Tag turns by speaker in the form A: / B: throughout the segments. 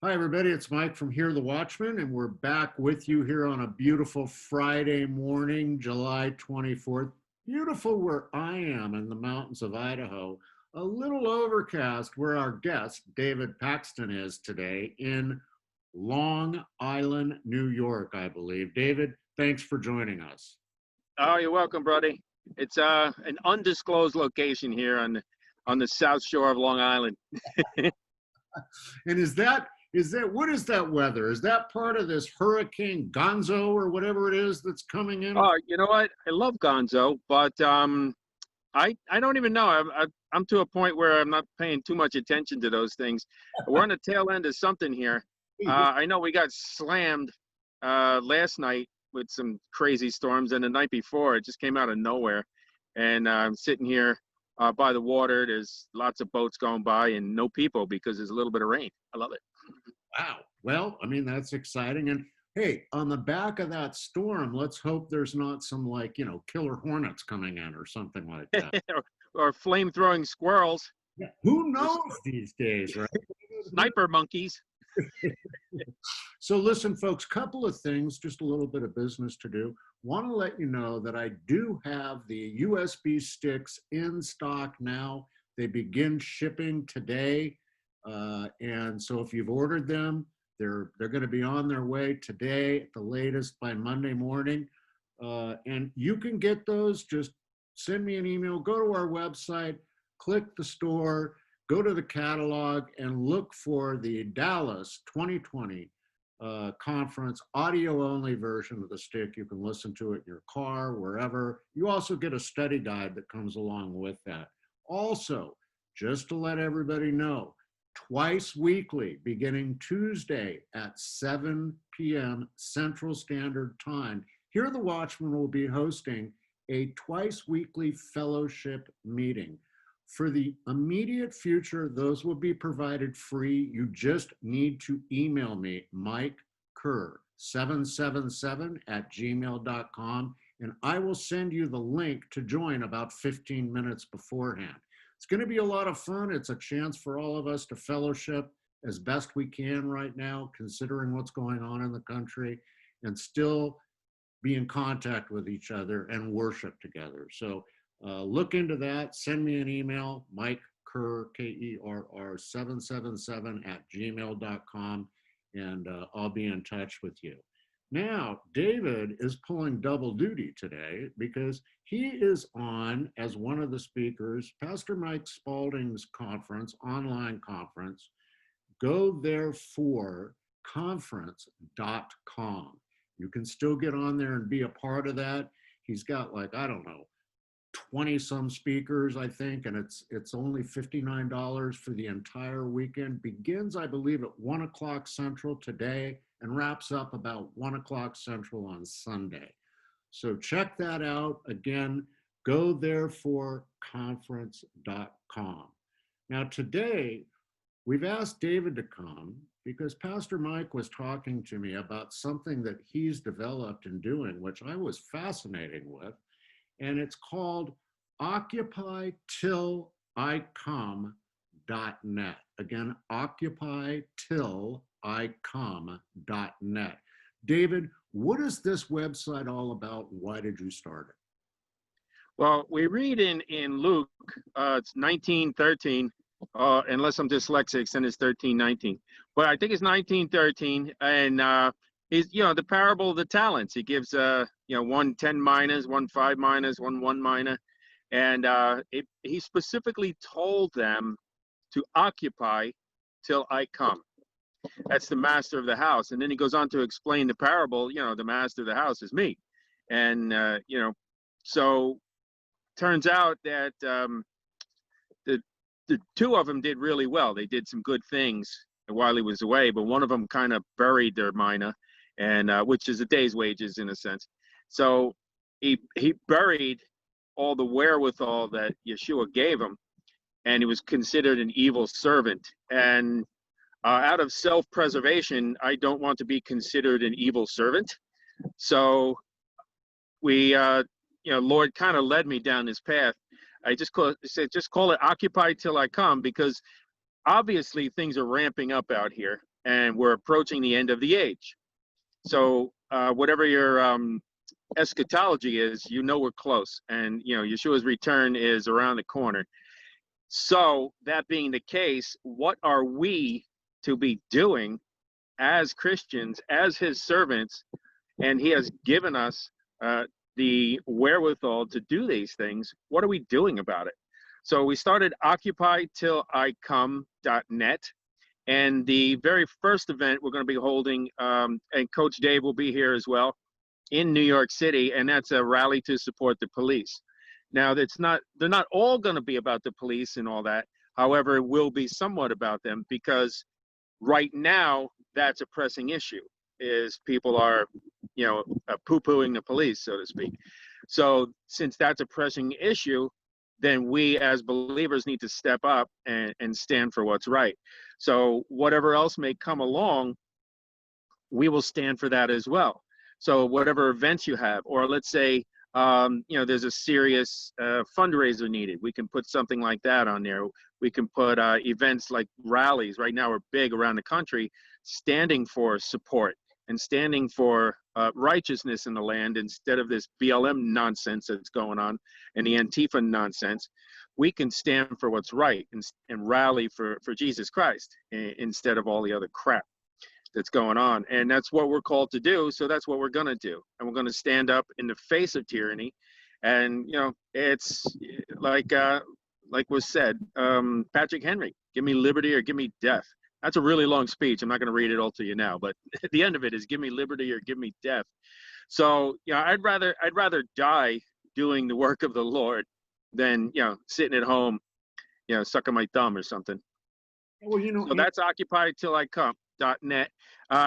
A: Hi, everybody. It's Mike from Here, the Watchman, and we're back with you here on a beautiful Friday morning, July 24th. Beautiful where I am in the mountains of Idaho. A little overcast where our guest, David Paxton, is today in Long Island, New York, I believe. David, thanks for joining us.
B: Oh, you're welcome, buddy. It's an undisclosed location here on the south shore of Long Island.
A: And is that what is that weather? Is that part of this Hurricane Gonzo or whatever it is that's coming in?
B: Oh, you know what? I love Gonzo, but I don't even know. I'm to a point where I'm not paying too much attention to those things. We're on the tail end of something here. I know we got slammed last night with some crazy storms, and the night before it just came out of nowhere. And I'm sitting here by the water. There's lots of boats going by and no people because there's a little bit of rain. I love it.
A: Wow. Well, I mean, that's exciting. And hey, on the back of that storm, let's hope there's not some killer hornets coming in or something like that.
B: Or flame-throwing squirrels.
A: Yeah. Who knows these days, right?
B: Sniper monkeys.
A: So listen, folks, couple of things, just a little bit of business to do. Want to let you know that I do have the USB sticks in stock now. They begin shipping today. And so if you've ordered them, they're going to be on their way today at the latest by Monday morning. And you can get those. Just send me an email, go to our website, click the store, go to the catalog and look for the Dallas 2020 conference audio only version of the stick. You can listen to it in your car, wherever. You also get a study guide that comes along with that. Also, just to let everybody know, twice weekly, beginning Tuesday at 7 p.m. Central Standard Time, here the Watchman will be hosting a twice weekly fellowship meeting. For the immediate future, those will be provided free. You just need to email me, Mike Kerr, 777@gmail.com, and I will send you the link to join about 15 minutes beforehand. It's going to be a lot of fun. It's a chance for all of us to fellowship as best we can right now, considering what's going on in the country, and still be in contact with each other and worship together. So look into that. Send me an email, Mike Kerr, Kerr, 777@gmail.com, and I'll be in touch with you. Now, David is pulling double duty today because he is on as one of the speakers, Pastor Mike Spalding's conference, online conference, Go Therefore Conference.com. You can still get on there and be a part of that. He's got 20 some speakers, I think, and it's only $59 for the entire weekend. Begins, I believe, at 1 o'clock Central today and wraps up about 1 o'clock Central on Sunday. So check that out. Again, Go Therefore Conference.com. Now today, we've asked David to come because Pastor Mike was talking to me about something that he's developed and doing, which I was fascinated with. And it's called occupytillicome.net. Again, occupytillicome.net. David, what is this website all about? Why did you start it?
B: Well, we read in Luke, it's 19:13, unless I'm dyslexic, then it's 13:19. But I think it's 19:13, and is the parable of the talents. He gives 1 10 minas, 1 5 minas, 1 1 mina, and he specifically told them to occupy till I come. That's the master of the house, and then he goes on to explain the parable. The master of the house is me, and so turns out that the two of them did really well. They did some good things while he was away, but one of them kind of buried their mina, and which is a day's wages in a sense. So he buried all the wherewithal that Yeshua gave him, and he was considered an evil servant. And out of self-preservation, I don't want to be considered an evil servant. So we, Lord kind of led me down this path. I just call it Occupy Till I Come, because obviously things are ramping up out here. and we're approaching the end of the age. So whatever your eschatology is, we're close, and Yeshua's return is around the corner. So that being the case, what are we to be doing as Christians, as his servants? And he has given us the wherewithal to do these things. What are we doing about it? So we started occupytillicome.net. And the very first event we're going to be holding, and Coach Dave will be here as well, in New York City, and that's a rally to support the police. Now, they're not all going to be about the police and all that. However, it will be somewhat about them, because right now that's a pressing issue, is people are, poo-pooing the police, so to speak. So since that's a pressing issue, then we as believers need to step up and stand for what's right. So whatever else may come along, we will stand for that as well. So whatever events you have, or let's say, there's a serious fundraiser needed, we can put something like that on there. We can put events like rallies. Right now, we're big around the country, standing for support and standing for righteousness in the land, instead of this BLM nonsense that's going on and the Antifa nonsense. We can stand for what's right and rally for Jesus Christ instead of all the other crap that's going on. And that's what we're called to do. So that's what we're going to do. And we're going to stand up in the face of tyranny. And, it's like was said, Patrick Henry, give me liberty or give me death. That's a really long speech. I'm not going to read it all to you now, but at the end of it is give me liberty or give me death. So, I'd rather die doing the work of the Lord than, sitting at home, sucking my thumb or something.
A: Well,
B: so that's occupytillicome.net.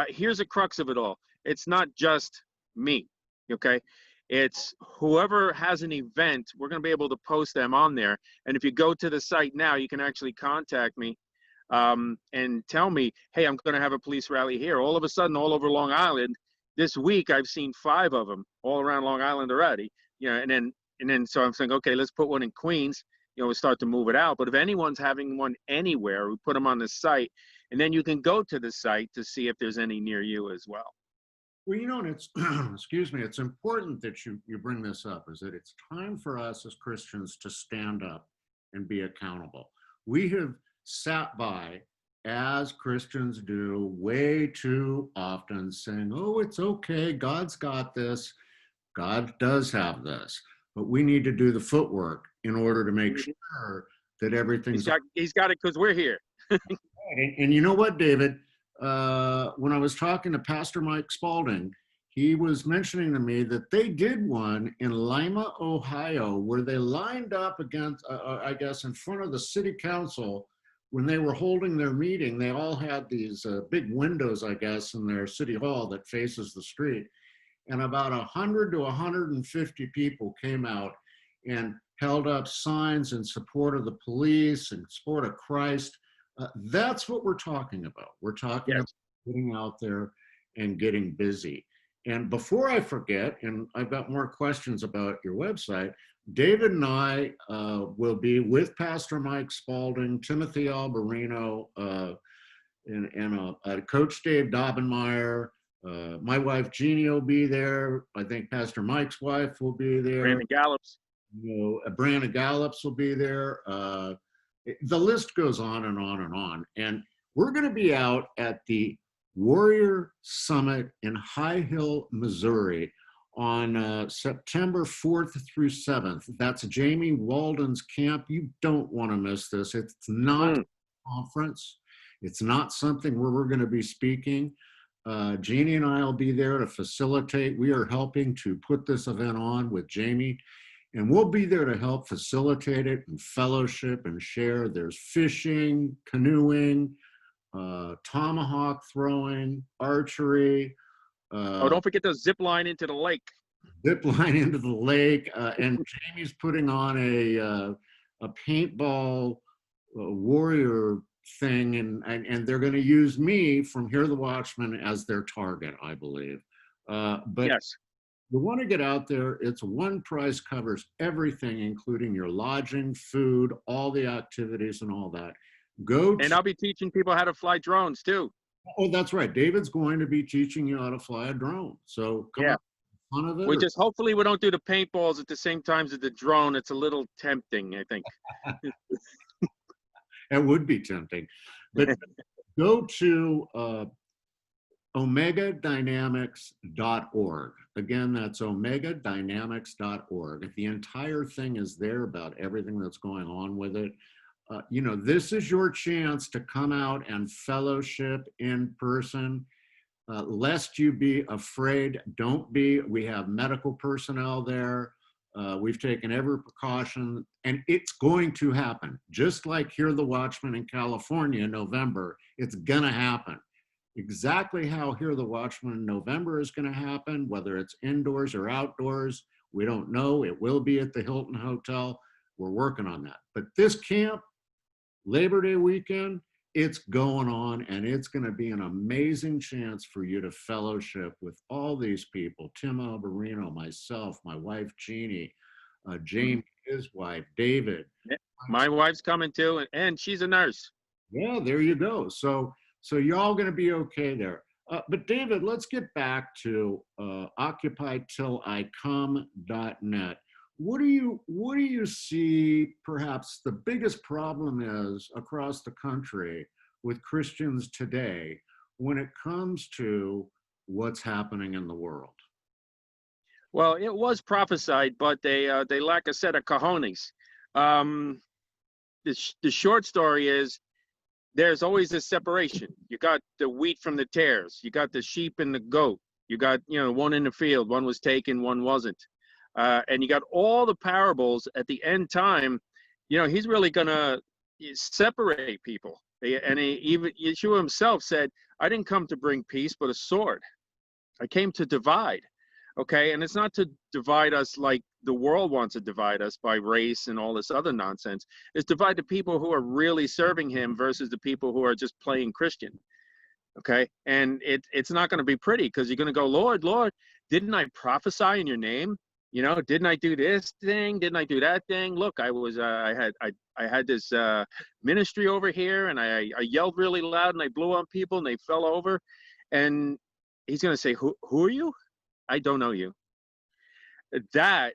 B: Here's the crux of it all. It's not just me, okay? It's whoever has an event, we're going to be able to post them on there. And if you go to the site now, you can actually contact me and tell me, hey, I'm going to have a police rally here. All of a sudden, all over Long Island, this week, I've seen 5 of them all around Long Island already. And then so I'm saying, okay, let's put one in Queens. We start to move it out. But if anyone's having one anywhere, we put them on the site, and then you can go to the site to see if there's any near you as well.
A: Well, and it's, excuse me, it's important that you bring this up, is that it's time for us as Christians to stand up and be accountable. We have sat by, as Christians do, way too often, saying, oh, it's okay, God's got this. God does have this. But we need to do the footwork in order to make sure that everything's...
B: He's got it because we're here.
A: And you know what, David? When I was talking to Pastor Mike Spalding, he was mentioning to me that they did one in Lima, Ohio, where they lined up against, I guess, in front of the city council when they were holding their meeting. They all had these big windows, I guess, in their city hall that faces the street. And about 100 to 150 people came out and held up signs in support of the police and support of Christ. That's what we're talking about. We're talking about getting out there and getting busy. And before I forget, and I've got more questions about your website, David and I will be with Pastor Mike Spalding, Timothy Alberino, and Coach Dave Dobbenmeyer. My wife Jeannie will be there. I think Pastor Mike's wife will be there.
B: Brandon Gallops.
A: Brandon Gallops will be there. The list goes on and on and on. And we're going to be out at the Warrior Summit in High Hill, Missouri on September 4th through 7th. That's Jamie Walden's camp. You don't want to miss this. It's not a conference. It's not something where we're going to be speaking. Jeannie and I will be there to facilitate. We are helping to put this event on with Jamie, and we'll be there to help facilitate it and fellowship and share. There's fishing, canoeing, tomahawk throwing, archery.
B: Don't forget the zip line into the lake.
A: Zip line into the lake. And Jamie's putting on a paintball warrior thing, and they're going to use me from Hear the Watchmen as their target, I believe. But
B: yes,
A: you want to get out there. It's one price covers everything, including your lodging, food, all the activities and all that.
B: And I'll be teaching people how to fly drones too.
A: Oh, that's right. David's going to be teaching you how to fly a drone. So come
B: Yeah.
A: on, fun of it.
B: We
A: Or,
B: just hopefully we don't do the paintballs at the same time as the drone. It's a little tempting, I think.
A: it would be tempting. But go to omegadynamics.org. Again, that's omegadynamics.org. The entire thing is there about everything that's going on with it. This is your chance to come out and fellowship in person. Lest you be afraid, don't be. We have medical personnel there. We've taken every precaution, and it's going to happen. Just like Hear the Watchmen in California in November, it's going to happen. Exactly how Hear the Watchmen in November is going to happen, whether it's indoors or outdoors, we don't know. It will be at the Hilton Hotel. We're working on that. But this camp, Labor Day weekend, it's going on, and it's going to be an amazing chance for you to fellowship with all these people: Tim Alberino, myself, my wife Jeannie, Jamie, his wife, David.
B: My wife's coming too, and she's a nurse.
A: Yeah, there you go. So y'all going to be okay there. But David, let's get back to occupytillicome.net. What do you see perhaps the biggest problem is across the country with Christians today when it comes to what's happening in the world?
B: Well, it was prophesied, but they lack a set of cojones. The short story is there's always a separation. You got the wheat from the tares. You got the sheep and the goat. You got, one in the field, one was taken, one wasn't. And you got all the parables at the end time. He's really going to separate people. And even Yeshua himself said, I didn't come to bring peace, but a sword. I came to divide. Okay. And it's not to divide us like the world wants to divide us by race and all this other nonsense. It's divide the people who are really serving him versus the people who are just playing Christian. Okay. And it's not going to be pretty, because you're going to go, Lord, didn't I prophesy in your name? Didn't I do this thing? Didn't I do that thing? Look, I had this ministry over here, and I yelled really loud, and I blew on people, and they fell over. And he's going to say, who are you? I don't know you. That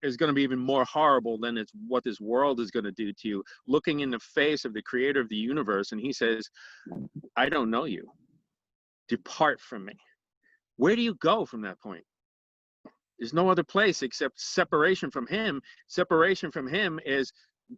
B: is going to be even more horrible than it's what this world is going to do to you, looking in the face of the creator of the universe. And he says, I don't know you. Depart from me. Where do you go from that point? There's no other place except separation from him. Separation from him is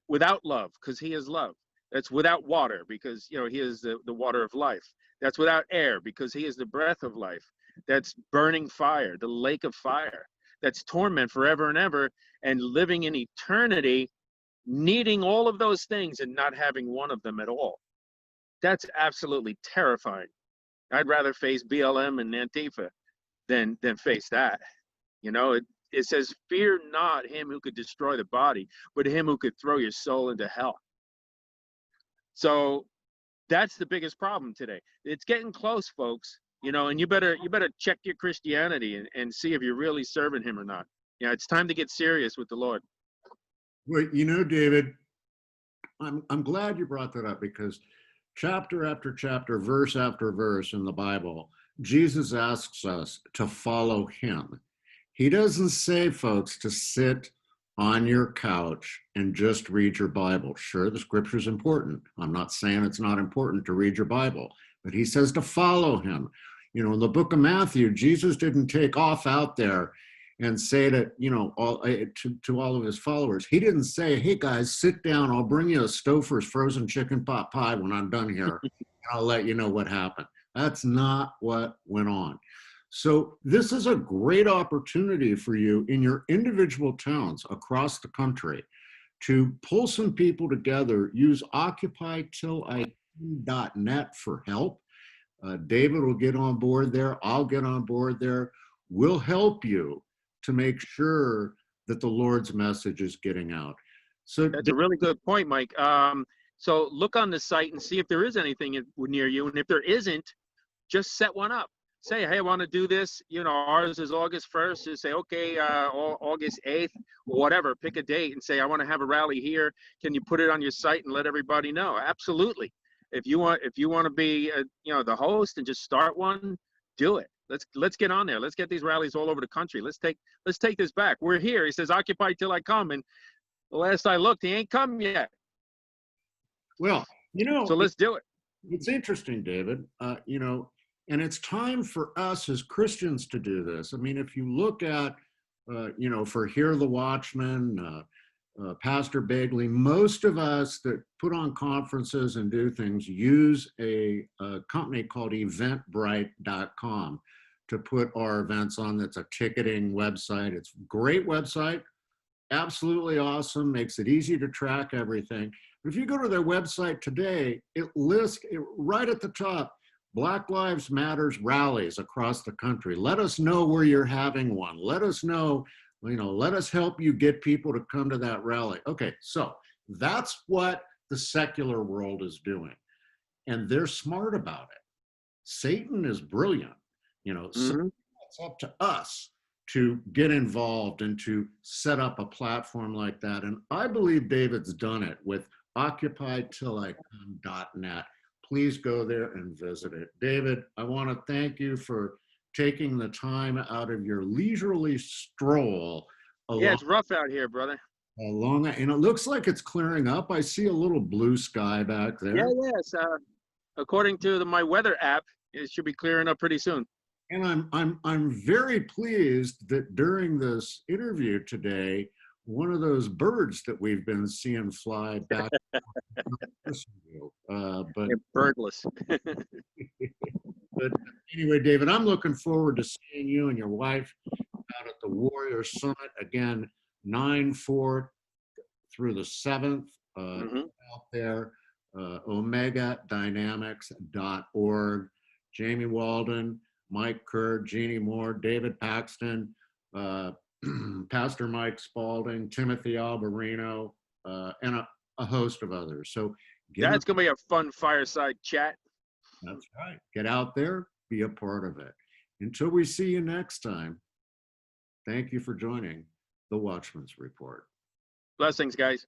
B: without love, because he is love. That's without water, because he is the water of life. That's without air, because he is the breath of life. That's burning fire, the lake of fire. That's torment forever and ever, and living in eternity, needing all of those things and not having one of them at all. That's absolutely terrifying. I'd rather face BLM and Antifa than face that. It says, fear not him who could destroy the body, but him who could throw your soul into hell. So that's the biggest problem today. It's getting close, folks. And you better check your Christianity and see if you're really serving him or not. It's time to get serious with the Lord.
A: Well, David, I'm glad you brought that up, because chapter after chapter, verse after verse in the Bible, Jesus asks us to follow him. He doesn't say, folks, to sit on your couch and just read your Bible. Sure, the scripture is important. I'm not saying it's not important to read your Bible, but he says to follow him. In the book of Matthew, Jesus didn't take off out there and say that, to all of his followers. He didn't say, hey guys, sit down. I'll bring you a Stouffer's frozen chicken pot pie when I'm done here. And I'll let you know what happened. That's not what went on. So this is a great opportunity for you in your individual towns across the country to pull some people together. Use occupytillicome.net for help. David will get on board there. I'll get on board there. We'll help you to make sure that the Lord's message is getting out. So
B: that's a really good point, Mike. So look on the site and see if there is anything near you. And if there isn't, just set one up. Say, hey, I want to do this. Ours is August 1st. Just say, okay, August 8th, or whatever. Pick a date and say, I want to have a rally here. Can you put it on your site and let everybody know? Absolutely. if you want to be, you know, the host and just start one, do it. Let's get on there. Let's get these rallies all over the country. Let's take this back. We're here. He says, occupy till I come. And the last I looked, he ain't come yet.
A: Well, you know,
B: so let's do it.
A: It's interesting, David, you know, and it's time for us as Christians to do this. I mean, if you look at, you know, for Hear the Watchmen, Pastor Bagley, most of us that put on conferences and do things use a company called eventbrite.com to put our events on. That's a ticketing website. It's a great website, absolutely awesome, makes it easy to track everything. But if you go to their website today, it lists right at the top, Black Lives Matters rallies across the country. Let us know where you're having one. Let us know, you know, let us help you get people to come to that rally. Okay, so that's what the secular world is doing. And they're smart about it. Satan is brilliant. You know, so it's up to us to get involved and to set up a platform like that. And I believe David's done it with occupytillicome.net. Please go there and visit it. David, I want to thank you for taking the time out of your leisurely stroll.
B: Yeah, it's rough out here, brother.
A: And it looks like it's clearing up. I see a little blue sky back there.
B: Yeah, yes. According to my weather app, it should be clearing up pretty soon.
A: And I'm very pleased that during this interview today, one of those birds that we've been seeing fly back. But
B: birdless.
A: But anyway, David, I'm looking forward to seeing you and your wife out at the Warrior Summit again, 9/4 through the 7th out there. OmegaDynamics.org. Jamie Walden, Mike Kerr, Jeannie Moore, David Paxton, Pastor Mike Spalding, Timothy Alberino, and a host of others. So
B: that's going to be a fun fireside chat.
A: That's right. Get out there, be a part of it. Until we see you next time, thank you for joining the Watchmen's Report.
B: Blessings, guys.